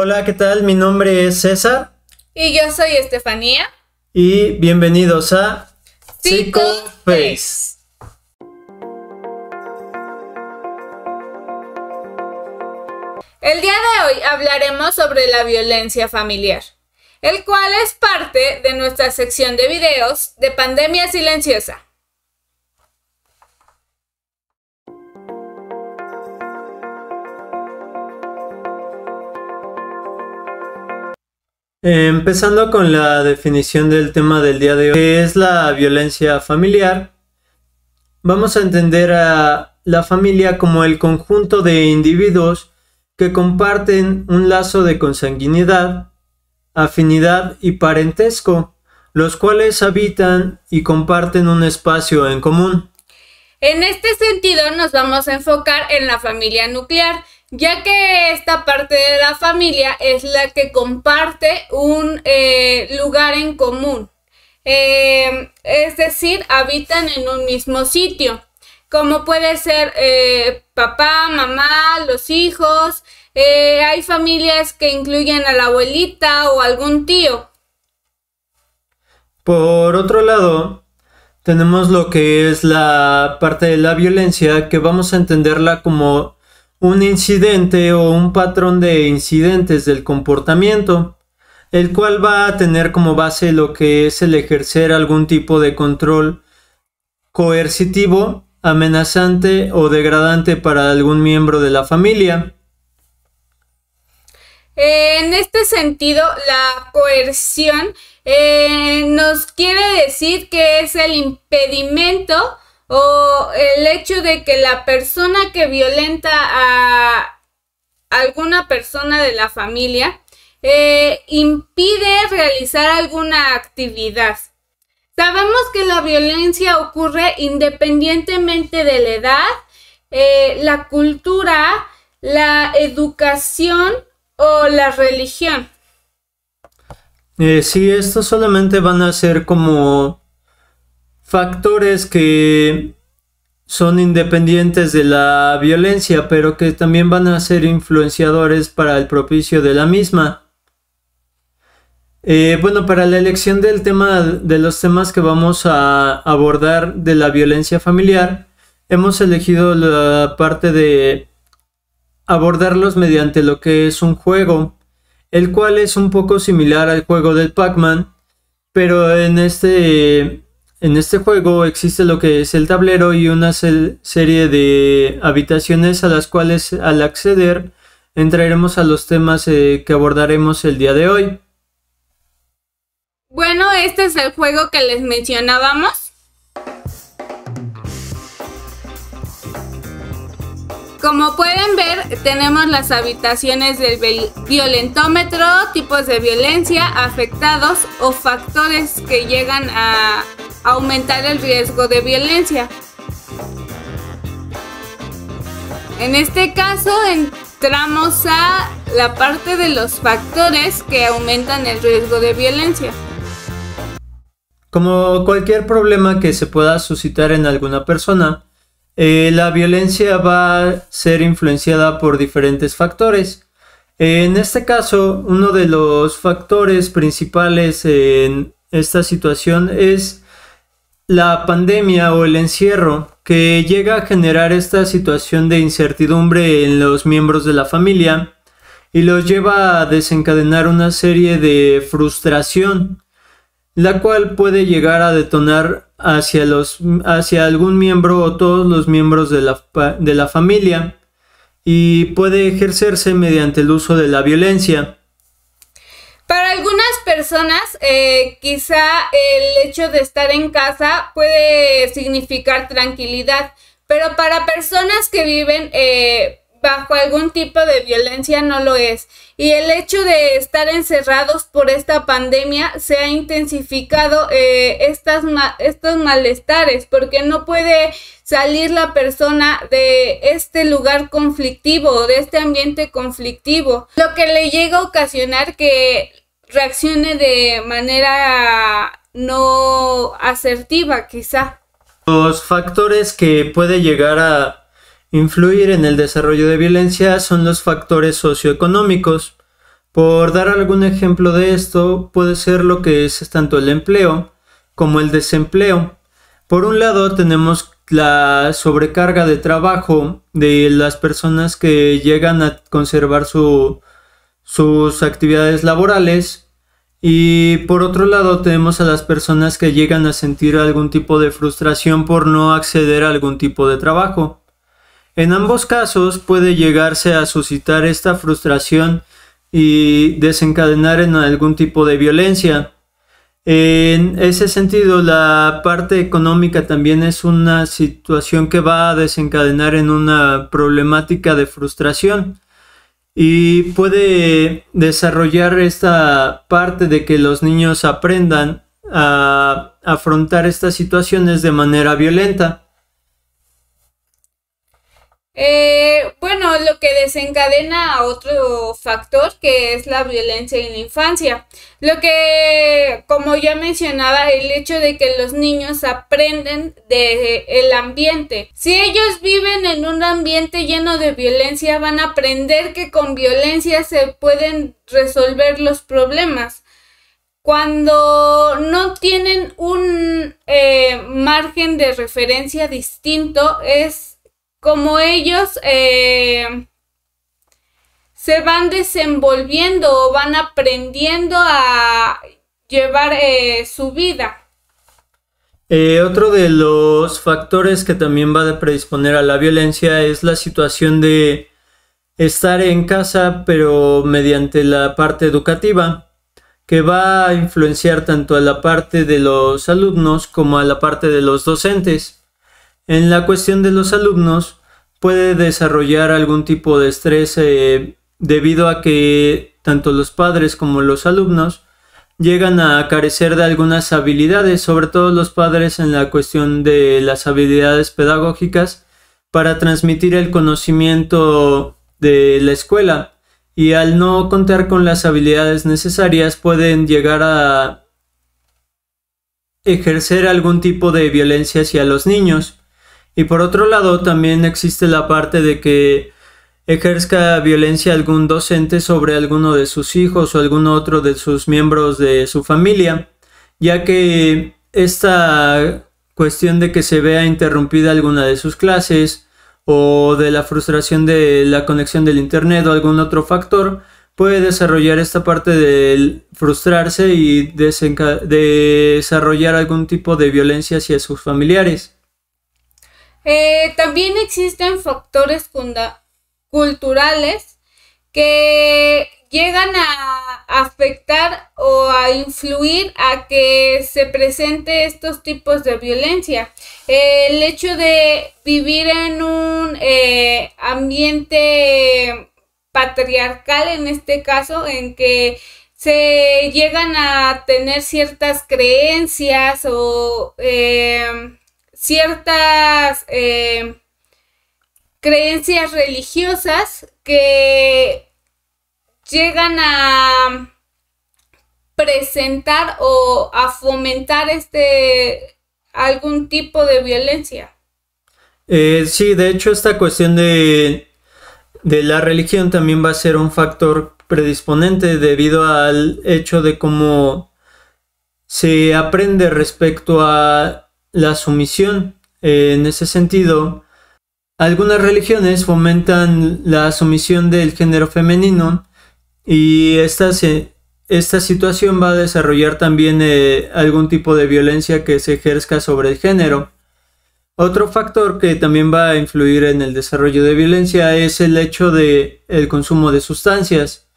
Hola, ¿qué tal? Mi nombre es César Y yo soy Estefanía. y bienvenidos a Psicoface. El día de hoy hablaremos sobre la violencia familiar, el cual es parte de nuestra sección de videos de Pandemia Silenciosa. Empezando con la definición del tema del día de hoy, que es la violencia familiar. Vamos a entender a la familia como el conjunto de individuos que comparten un lazo de consanguinidad, afinidad y parentesco, los cuales habitan y comparten un espacio en común. En este sentido nos vamos a enfocar en la familia nuclear, ya que esta parte de la familia es la que comparte un lugar en común. Es decir, habitan en un mismo sitio, como puede ser papá, mamá, los hijos. Hay familias que incluyen a la abuelita o algún tío. Por otro lado, tenemos lo que es la parte de la violencia, que vamos a entenderla como un incidente o un patrón de incidentes del comportamiento, el cual va a tener como base lo que es el ejercer algún tipo de control coercitivo, amenazante o degradante para algún miembro de la familia. En este sentido, la coerción nos quiere decir que es el impedimento o el hecho de que la persona que violenta a alguna persona de la familia impide realizar alguna actividad. Sabemos que la violencia ocurre independientemente de la edad, la cultura, la educación o la religión. Sí, estos solamente van a ser como factores que son independientes de la violencia, pero que también van a ser influenciadores para el propicio de la misma. Bueno, para la elección del tema, de los temas que vamos a abordar de la violencia familiar, hemos elegido la parte de abordarlos mediante lo que es un juego, el cual es un poco similar al juego del Pac-Man, pero en este juego existe lo que es el tablero y una serie de habitaciones a las cuales al acceder entraremos a los temas que abordaremos el día de hoy. Bueno, este es el juego que les mencionábamos. Como pueden ver, tenemos las habitaciones del violentómetro, tipos de violencia, afectados o factores que llegan a aumentar el riesgo de violencia. En este caso, entramos a la parte de los factores que aumentan el riesgo de violencia. Como cualquier problema que se pueda suscitar en alguna persona, la violencia va a ser influenciada por diferentes factores. En este caso, uno de los factores principales en esta situación es la pandemia o el encierro, que llega a generar esta situación de incertidumbre en los miembros de la familia y los lleva a desencadenar una serie de frustración, la cual puede llegar a detonar hacia algún miembro o todos los miembros de la familia, y puede ejercerse mediante el uso de la violencia. Para algunas personas, quizá el hecho de estar en casa puede significar tranquilidad, pero para personas que viven bajo algún tipo de violencia no lo es. Y el hecho de estar encerrados por esta pandemia se ha intensificado estos malestares, porque no puede salir la persona de este lugar conflictivo, de este ambiente conflictivo, lo que le llega a ocasionar que reaccione de manera no asertiva, quizá. Los factores que puede llegar a influir en el desarrollo de violencia son los factores socioeconómicos, Por dar algún ejemplo de esto, puede ser lo que es tanto el empleo como el desempleo. Por un lado tenemos la sobrecarga de trabajo de las personas que llegan a conservar sus actividades laborales, y por otro lado tenemos a las personas que llegan a sentir algún tipo de frustración por no acceder a algún tipo de trabajo. En ambos casos puede llegarse a suscitar esta frustración y desencadenar en algún tipo de violencia. En ese sentido, la parte económica también es una situación que va a desencadenar en una problemática de frustración y puede desarrollar esta parte de que los niños aprendan a afrontar estas situaciones de manera violenta. Bueno, lo que desencadena a otro factor que es la violencia en la infancia. Lo que, como ya mencionaba, el hecho de que los niños aprenden del ambiente. Si ellos viven en un ambiente lleno de violencia, van a aprender que con violencia se pueden resolver los problemas. Cuando no tienen un margen de referencia distinto, es como ellos se van desenvolviendo o van aprendiendo a llevar su vida. Otro de los factores que también va a predisponer a la violencia es la situación de estar en casa, pero mediante la parte educativa, que va a influenciar tanto a la parte de los alumnos como a la parte de los docentes. En la cuestión de los alumnos, puede desarrollar algún tipo de estrés debido a que tanto los padres como los alumnos llegan a carecer de algunas habilidades, sobre todo los padres en la cuestión de las habilidades pedagógicas para transmitir el conocimiento de la escuela, y al no contar con las habilidades necesarias pueden llegar a ejercer algún tipo de violencia hacia los niños. Y por otro lado también existe la parte de que ejerzca violencia algún docente sobre alguno de sus hijos o algún otro de sus miembros de su familia, ya que esta cuestión de que se vea interrumpida alguna de sus clases o de la frustración de la conexión del internet o algún otro factor puede desarrollar esta parte de frustrarse y desarrollar algún tipo de violencia hacia sus familiares. También existen factores culturales que llegan a afectar o a influir a que se presente estos tipos de violencia. El hecho de vivir en un ambiente patriarcal, en este caso, en que se llegan a tener ciertas creencias o ciertas creencias religiosas que llegan a presentar o a fomentar algún tipo de violencia. Sí, de hecho esta cuestión de la religión también va a ser un factor predisponente debido al hecho de cómo se aprende respecto a la sumisión. En ese sentido, algunas religiones fomentan la sumisión del género femenino y esta situación va a desarrollar también algún tipo de violencia que se ejerzca sobre el género. Otro factor que también va a influir en el desarrollo de violencia es el hecho de el consumo de sustancias.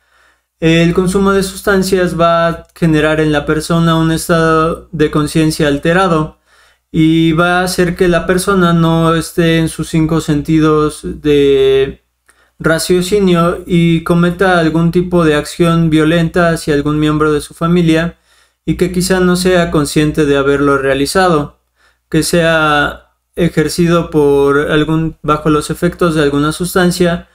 El consumo de sustancias va a generar en la persona un estado de conciencia alterado y va a hacer que la persona no esté en sus 5 sentidos de raciocinio y cometa algún tipo de acción violenta hacia algún miembro de su familia y que quizá no sea consciente de haberlo realizado, que sea ejercido bajo los efectos de alguna sustancia.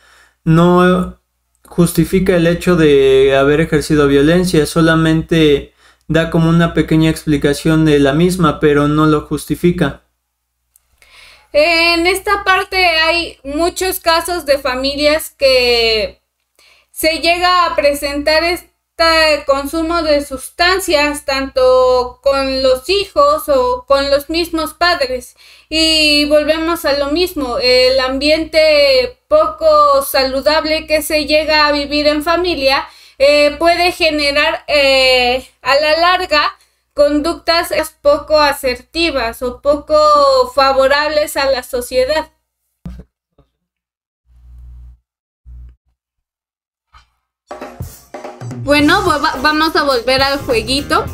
No justifica el hecho de haber ejercido violencia, solamente da como una pequeña explicación de la misma, pero no lo justifica. En esta parte hay muchos casos de familias que se llega a presentar este consumo de sustancias tanto con los hijos o con los mismos padres. Y volvemos a lo mismo, el ambiente poco saludable que se llega a vivir en familia puede generar a la larga conductas poco asertivas o poco favorables a la sociedad. Bueno, vamos a volver al jueguito.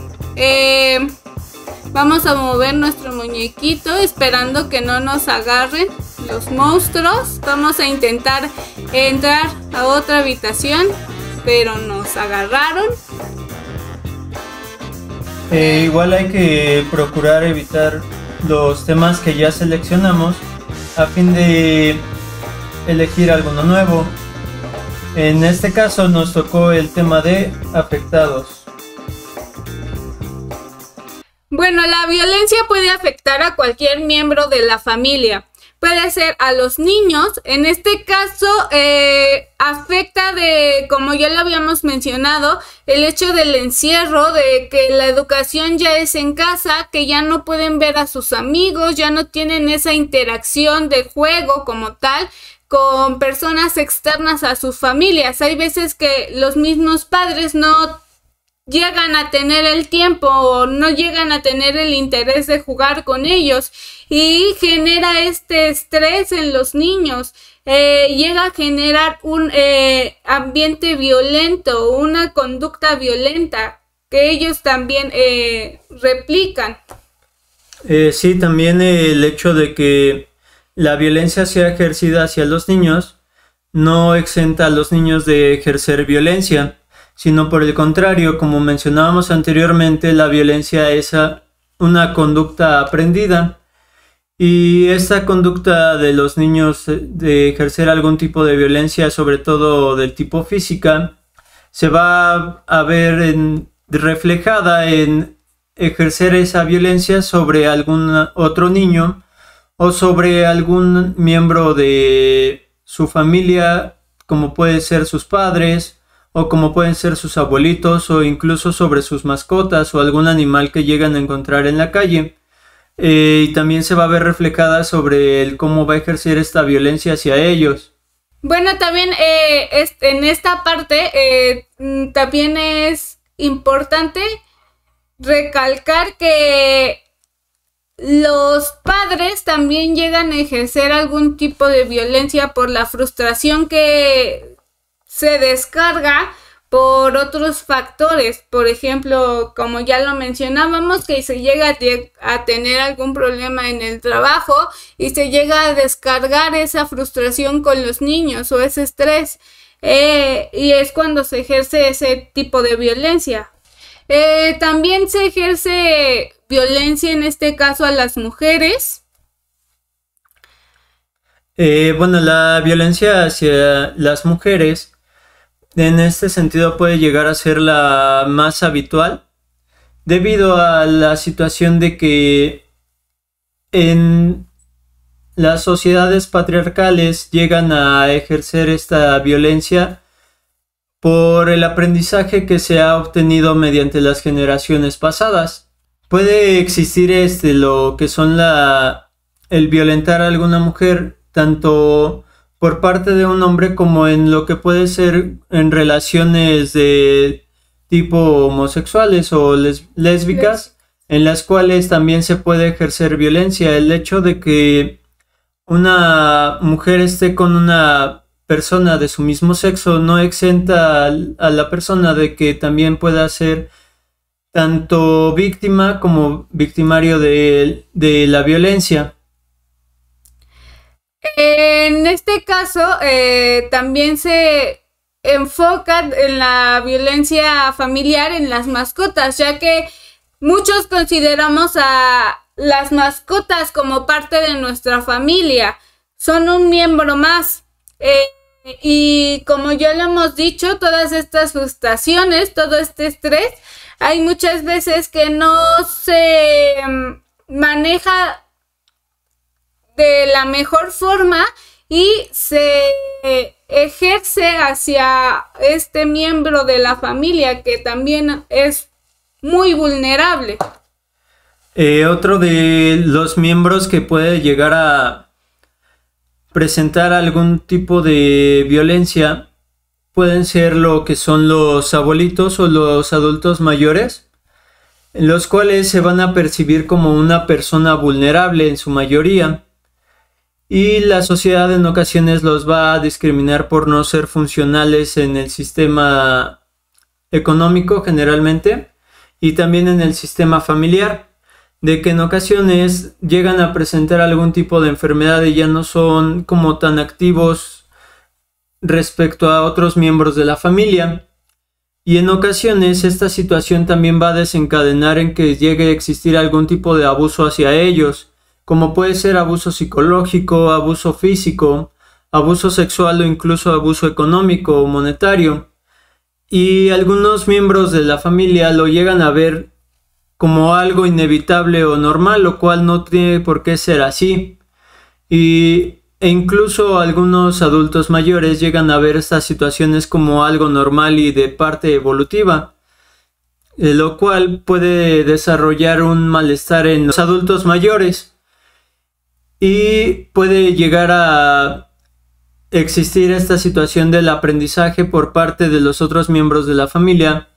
Vamos a mover nuestro muñequito esperando que no nos agarren los monstruos. Vamos a intentar entrar a otra habitación, pero nos agarraron. Igual hay que procurar evitar los temas que ya seleccionamos a fin de elegir alguno nuevo. En este caso nos tocó el tema de afectados. Bueno, la violencia puede afectar a cualquier miembro de la familia. Puede ser a los niños. En este caso afecta como ya lo habíamos mencionado, el hecho del encierro, de que la educación ya es en casa, que ya no pueden ver a sus amigos, ya no tienen esa interacción de juego como tal con personas externas a sus familias. Hay veces que los mismos padres no llegan a tener el tiempo o no llegan a tener el interés de jugar con ellos y genera este estrés en los niños. Llega a generar un ambiente violento, una conducta violenta que ellos también replican. Sí, también el hecho de que la violencia sea ejercida hacia los niños no exenta a los niños de ejercer violencia, sino por el contrario, como mencionábamos anteriormente, la violencia es una conducta aprendida y esta conducta de los niños de ejercer algún tipo de violencia, sobre todo del tipo física, se va a ver reflejada en ejercer esa violencia sobre algún otro niño o sobre algún miembro de su familia, como pueden ser sus padres, o como pueden ser sus abuelitos, o incluso sobre sus mascotas o algún animal que llegan a encontrar en la calle. Y también se va a ver reflejada sobre cómo va a ejercer esta violencia hacia ellos. Bueno, también en esta parte también es importante recalcar que los padres también llegan a ejercer algún tipo de violencia por la frustración que se descarga por otros factores. Por ejemplo, como ya lo mencionábamos, que se llega a tener algún problema en el trabajo y se llega a descargar esa frustración con los niños o ese estrés. Y es cuando se ejerce ese tipo de violencia. También se ejerce violencia en este caso a las mujeres. Bueno, la violencia hacia las mujeres en este sentido puede llegar a ser la más habitual debido a la situación de que en las sociedades patriarcales llegan a ejercer esta violencia por el aprendizaje que se ha obtenido mediante las generaciones pasadas. Puede existir lo que son el violentar a alguna mujer, tanto por parte de un hombre como en lo que puede ser en relaciones de tipo homosexuales o lésbicas, en las cuales también se puede ejercer violencia. El hecho de que una mujer esté con una persona de su mismo sexo no exenta a la persona de que también pueda ser tanto víctima como victimario de la violencia. En este caso, también se enfoca en la violencia familiar en las mascotas, ya que muchos consideramos a las mascotas como parte de nuestra familia. Son un miembro más. Y como ya lo hemos dicho, todas estas frustraciones, todo este estrés, hay muchas veces que no se maneja de la mejor forma y se ejerce hacia este miembro de la familia que también es muy vulnerable. Otro de los miembros que puede llegar a presentar algún tipo de violencia pueden ser lo que son los abuelitos o los adultos mayores, los cuales se van a percibir como una persona vulnerable en su mayoría, y la sociedad en ocasiones los va a discriminar por no ser funcionales en el sistema económico generalmente, y también en el sistema familiar, de que en ocasiones llegan a presentar algún tipo de enfermedad y ya no son como tan activos respecto a otros miembros de la familia. Y en ocasiones esta situación también va a desencadenar en que llegue a existir algún tipo de abuso hacia ellos, como puede ser abuso psicológico, abuso físico, abuso sexual o incluso abuso económico o monetario. Y algunos miembros de la familia lo llegan a ver como algo inevitable o normal, lo cual no tiene por qué ser así. E incluso algunos adultos mayores llegan a ver estas situaciones como algo normal y de parte evolutiva, lo cual puede desarrollar un malestar en los adultos mayores y puede llegar a existir esta situación del aprendizaje por parte de los otros miembros de la familia,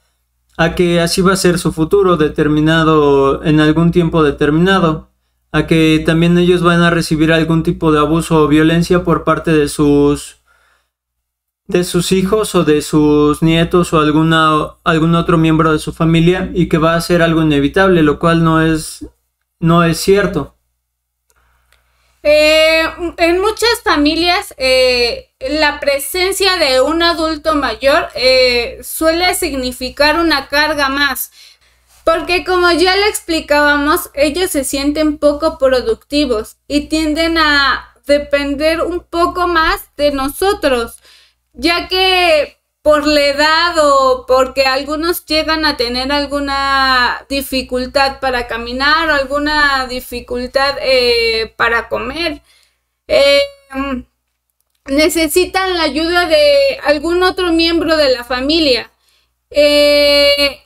a que así va a ser su futuro determinado en algún tiempo determinado, a que también ellos van a recibir algún tipo de abuso o violencia por parte de sus hijos o de sus nietos o algún otro miembro de su familia, y que va a ser algo inevitable, lo cual no es cierto. En muchas familias la presencia de un adulto mayor suele significar una carga más, porque como ya le explicábamos, ellos se sienten poco productivos y tienden a depender un poco más de nosotros, ya que por la edad o porque algunos llegan a tener alguna dificultad para caminar o alguna dificultad para comer. Necesitan la ayuda de algún otro miembro de la familia.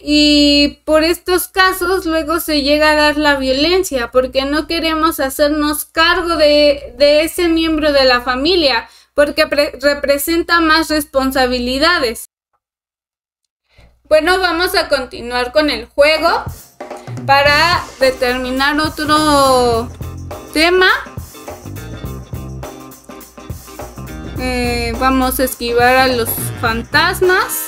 Y por estos casos luego se llega a dar la violencia porque no queremos hacernos cargo de ese miembro de la familia, porque representa más responsabilidades. Bueno, vamos a continuar con el juego para determinar otro tema. Vamos a esquivar a los fantasmas.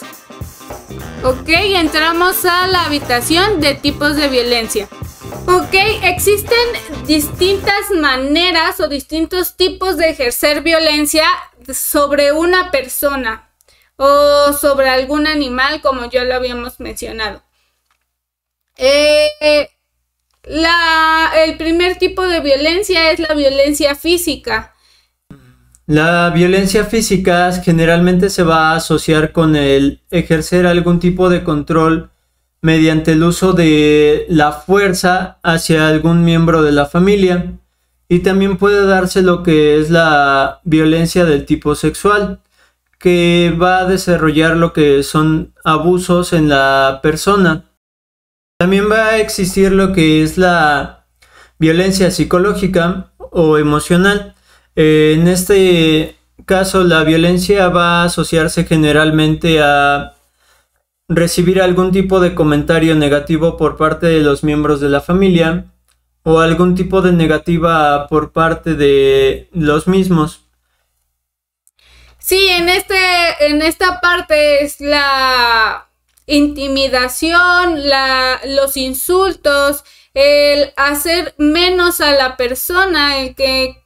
Ok, entramos a la habitación de tipos de violencia. Ok, existen distintas maneras o distintos tipos de ejercer violencia sobre una persona o sobre algún animal, como ya lo habíamos mencionado. El primer tipo de violencia es la violencia física. La violencia física generalmente se va a asociar con el ejercer algún tipo de control mediante el uso de la fuerza hacia algún miembro de la familia, y también puede darse lo que es la violencia del tipo sexual, que va a desarrollar lo que son abusos en la persona. También va a existir lo que es la violencia psicológica o emocional. En este caso, la violencia va a asociarse generalmente a recibir algún tipo de comentario negativo por parte de los miembros de la familia o algún tipo de negativa por parte de los mismos. Sí, en esta parte es la intimidación, los insultos, el hacer menos a la persona, el que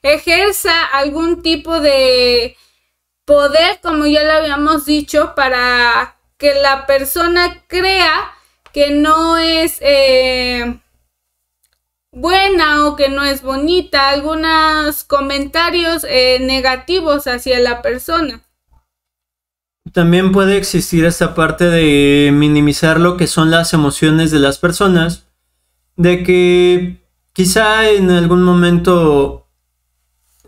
ejerza algún tipo de poder, como ya lo habíamos dicho, para que la persona crea que no es buena o que no es bonita, algunos comentarios negativos hacia la persona. También puede existir esta parte de minimizar lo que son las emociones de las personas, de que quizá en algún momento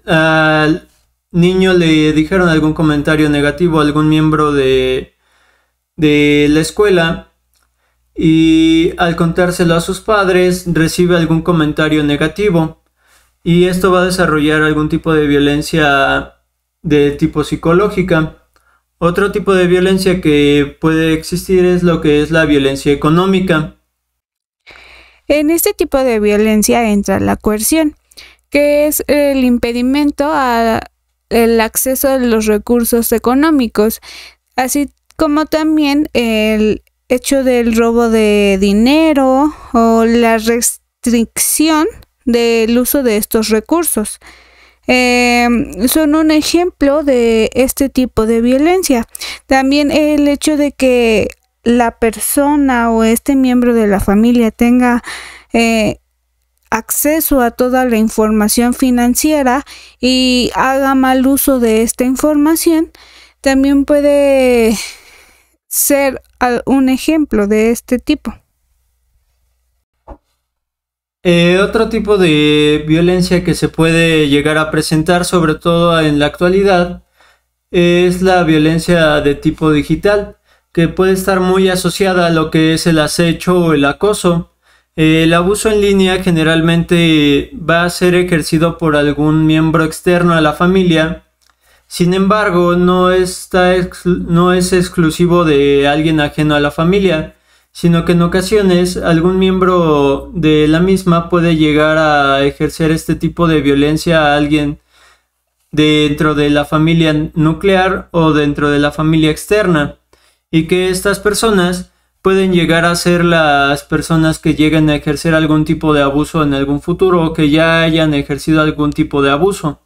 al niño le dijeron algún comentario negativo a algún miembro de la escuela y al contárselo a sus padres recibe algún comentario negativo y esto va a desarrollar algún tipo de violencia de tipo psicológica. Otro tipo de violencia que puede existir es lo que es la violencia económica. En este tipo de violencia entra la coerción, que es el impedimento al acceso a los recursos económicos, así como también el hecho del robo de dinero o la restricción del uso de estos recursos. Son un ejemplo de este tipo de violencia. También el hecho de que la persona o este miembro de la familia tenga acceso a toda la información financiera y haga mal uso de esta información, también puede ser un ejemplo de este tipo. Otro tipo de violencia que se puede llegar a presentar, sobre todo en la actualidad, es la violencia de tipo digital, que puede estar muy asociada a lo que es el acecho o el acoso. El abuso en línea generalmente va a ser ejercido por algún miembro externo a la familia. Sin embargo, no es exclusivo de alguien ajeno a la familia, sino que en ocasiones algún miembro de la misma puede llegar a ejercer este tipo de violencia a alguien dentro de la familia nuclear o dentro de la familia externa, y que estas personas pueden llegar a ser las personas que lleguen a ejercer algún tipo de abuso en algún futuro o que ya hayan ejercido algún tipo de abuso.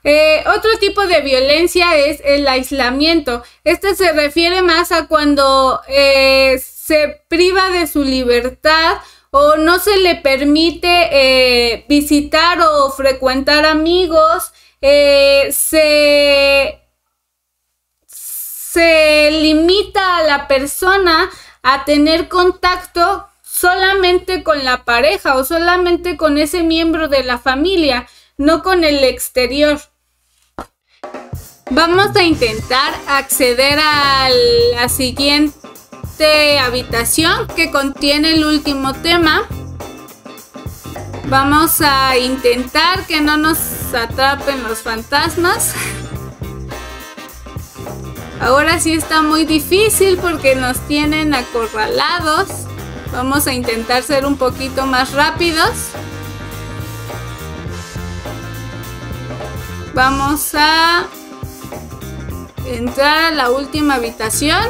Otro tipo de violencia es el aislamiento. Este se refiere más a cuando se priva de su libertad o no se le permite visitar o frecuentar amigos, se limita a la persona a tener contacto solamente con la pareja o solamente con ese miembro de la familia, no con el exterior. Vamos a intentar acceder a la siguiente habitación que contiene el último tema. Vamos a intentar que no nos atrapen los fantasmas. Ahora sí está muy difícil porque nos tienen acorralados. Vamos a intentar ser un poquito más rápidos. Vamos a entrar a la última habitación,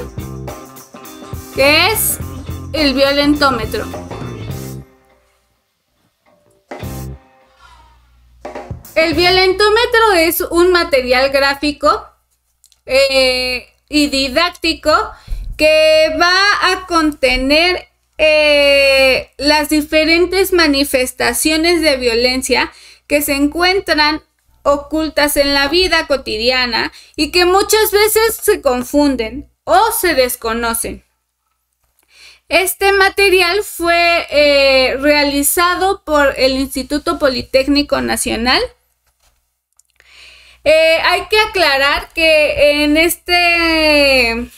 que es el violentómetro. El violentómetro es un material gráfico y didáctico que va a contener las diferentes manifestaciones de violencia que se encuentran ocultas en la vida cotidiana y que muchas veces se confunden o se desconocen. Este material fue realizado por el Instituto Politécnico Nacional. Hay que aclarar que en este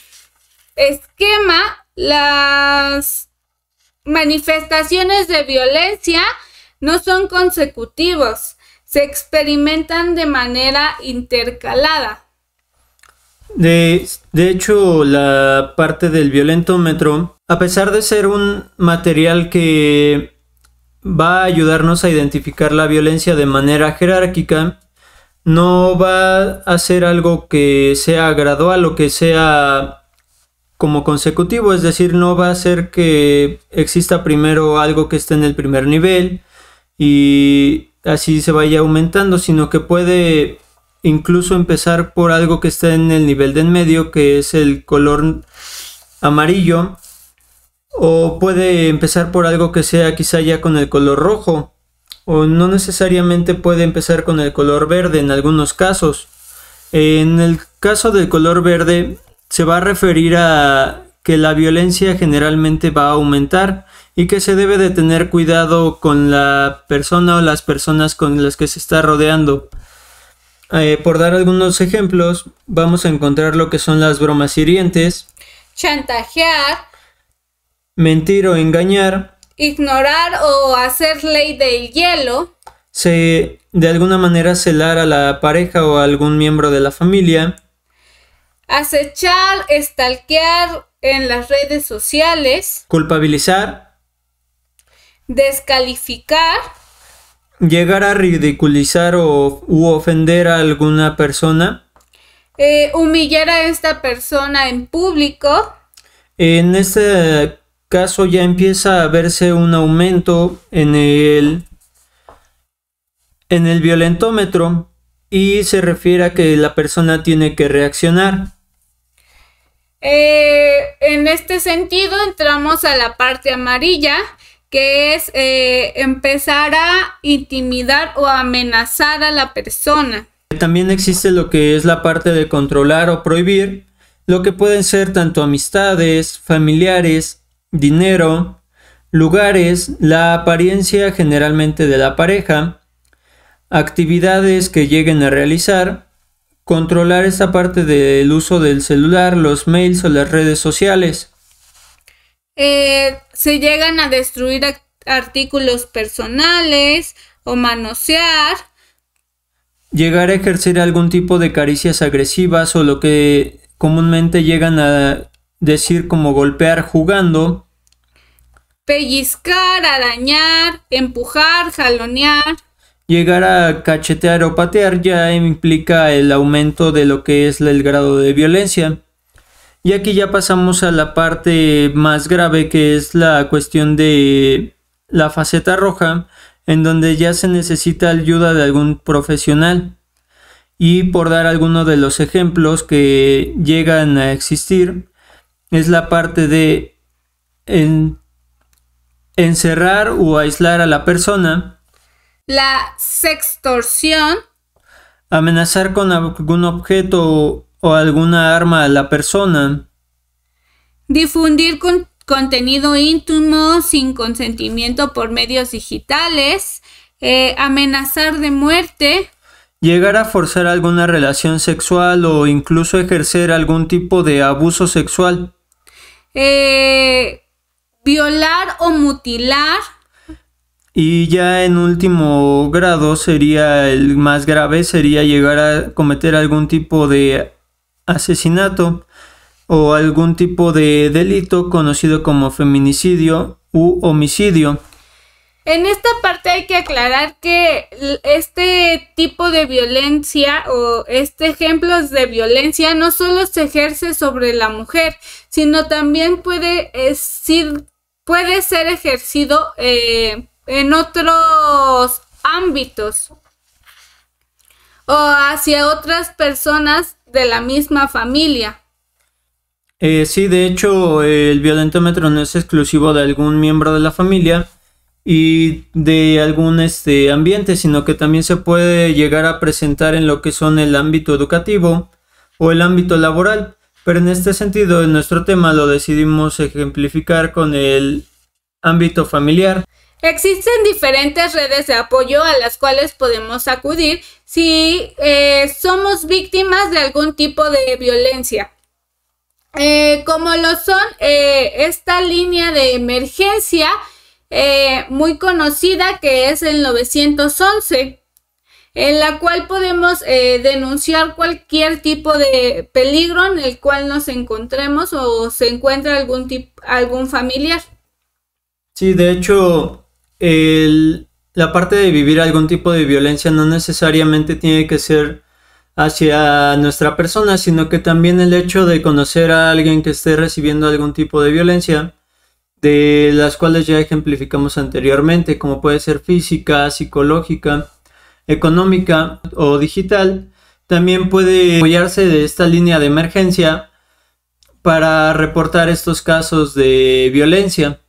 esquema las manifestaciones de violencia no son consecutivos. Se experimentan de manera intercalada. De hecho, la parte del violentómetro, a pesar de ser un material que va a ayudarnos a identificar la violencia de manera jerárquica, no va a ser algo que sea gradual o que sea como consecutivo, es decir, no va a ser que exista primero algo que esté en el primer nivel y así se vaya aumentando, sino que puede incluso empezar por algo que está en el nivel de en medio, que es el color amarillo, o puede empezar por algo que sea quizá ya con el color rojo, o no necesariamente puede empezar con el color verde en algunos casos. En el caso del color verde se va a referir a que la violencia generalmente va a aumentar y que se debe de tener cuidado con la persona o las personas con las que se está rodeando. Por dar algunos ejemplos, vamos a encontrar lo que son las bromas hirientes, chantajear, mentir o engañar, ignorar o hacer ley del hielo, de alguna manera celar a la pareja o a algún miembro de la familia, acechar, stalkear en las redes sociales, culpabilizar, descalificar, llegar a ridiculizar u ofender a alguna persona, humillar a esta persona en público. En este caso ya empieza a verse un aumento en el violentómetro y se refiere a que la persona tiene que reaccionar. En este sentido entramos a la parte amarilla, que es empezar a intimidar o amenazar a la persona. También existe lo que es la parte de controlar o prohibir, lo que pueden ser tanto amistades, familiares, dinero, lugares, la apariencia generalmente de la pareja, actividades que lleguen a realizar, controlar esta parte del uso del celular, los mails o las redes sociales. Se llegan a destruir artículos personales o manosear. Llegar a ejercer algún tipo de caricias agresivas o lo que comúnmente llegan a decir como golpear jugando. Pellizcar, arañar, empujar, jalonear. Llegar a cachetear o patear ya implica el aumento de lo que es el grado de violencia. Y aquí ya pasamos a la parte más grave, que es la cuestión de la faceta roja, en donde ya se necesita ayuda de algún profesional. Y por dar algunos de los ejemplos que llegan a existir, es la parte de encerrar o aislar a la persona, la sextorsión, amenazar con algún objeto o alguna arma a la persona, difundir contenido íntimo sin consentimiento por medios digitales, amenazar de muerte, llegar a forzar alguna relación sexual o incluso ejercer algún tipo de abuso sexual, violar o mutilar. Y ya en último grado sería el más grave, sería llegar a cometer algún tipo de asesinato o algún tipo de delito conocido como feminicidio u homicidio. En esta parte hay que aclarar que este tipo de violencia o ejemplos de violencia no solo se ejerce sobre la mujer, sino también puede ser ejercido en otros ámbitos o hacia otras personas de la misma familia. Sí, de hecho, el violentómetro no es exclusivo de algún miembro de la familia y de algún ambiente, sino que también se puede llegar a presentar en lo que son el ámbito educativo o el ámbito laboral. Pero en este sentido, en nuestro tema lo decidimos ejemplificar con el ámbito familiar. Existen diferentes redes de apoyo a las cuales podemos acudir si somos víctimas de algún tipo de violencia. Como lo son esta línea de emergencia muy conocida, que es el 911, en la cual podemos denunciar cualquier tipo de peligro en el cual nos encontremos o se encuentra algún familiar. Sí, de hecho, la parte de vivir algún tipo de violencia no necesariamente tiene que ser hacia nuestra persona, sino que también el hecho de conocer a alguien que esté recibiendo algún tipo de violencia, de las cuales ya ejemplificamos anteriormente, como puede ser física, psicológica, económica o digital, también puede apoyarse de esta línea de emergencia para reportar estos casos de violencia.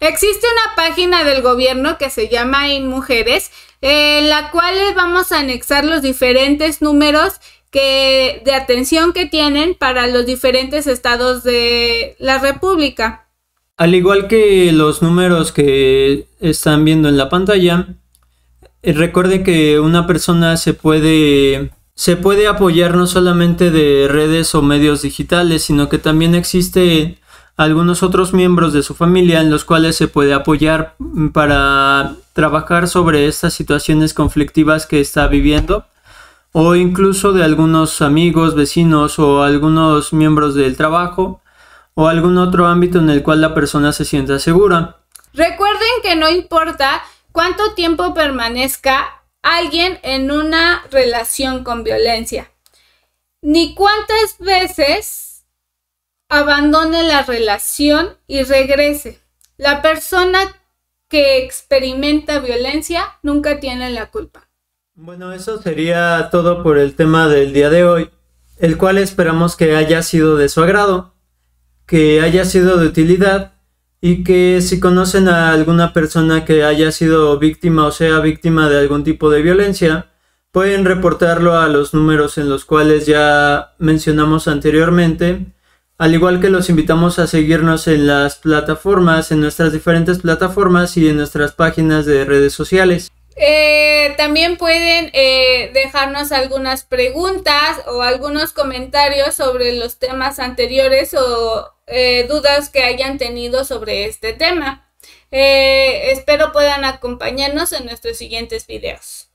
Existe una página del gobierno que se llama InMujeres, en la cual les vamos a anexar los diferentes números de atención que tienen para los diferentes estados de la República. Al igual que los números que están viendo en la pantalla, recuerde que una persona se puede apoyar no solamente de redes o medios digitales, sino que también existen algunos otros miembros de su familia en los cuales se puede apoyar para trabajar sobre estas situaciones conflictivas que está viviendo, o incluso de algunos amigos, vecinos o algunos miembros del trabajo o algún otro ámbito en el cual la persona se sienta segura. Recuerden que no importa cuánto tiempo permanezca alguien en una relación con violencia, ni cuántas veces abandone la relación y regrese. La persona que experimenta violencia nunca tiene la culpa. Bueno, eso sería todo por el tema del día de hoy, el cual esperamos que haya sido de su agrado, que haya sido de utilidad, y que si conocen a alguna persona que haya sido víctima o sea víctima de algún tipo de violencia, pueden reportarlo a los números en los cuales ya mencionamos anteriormente, al igual que los invitamos a seguirnos en las plataformas, en nuestras diferentes plataformas y en nuestras páginas de redes sociales. También pueden dejarnos algunas preguntas o algunos comentarios sobre los temas anteriores o dudas que hayan tenido sobre este tema. Espero puedan acompañarnos en nuestros siguientes videos.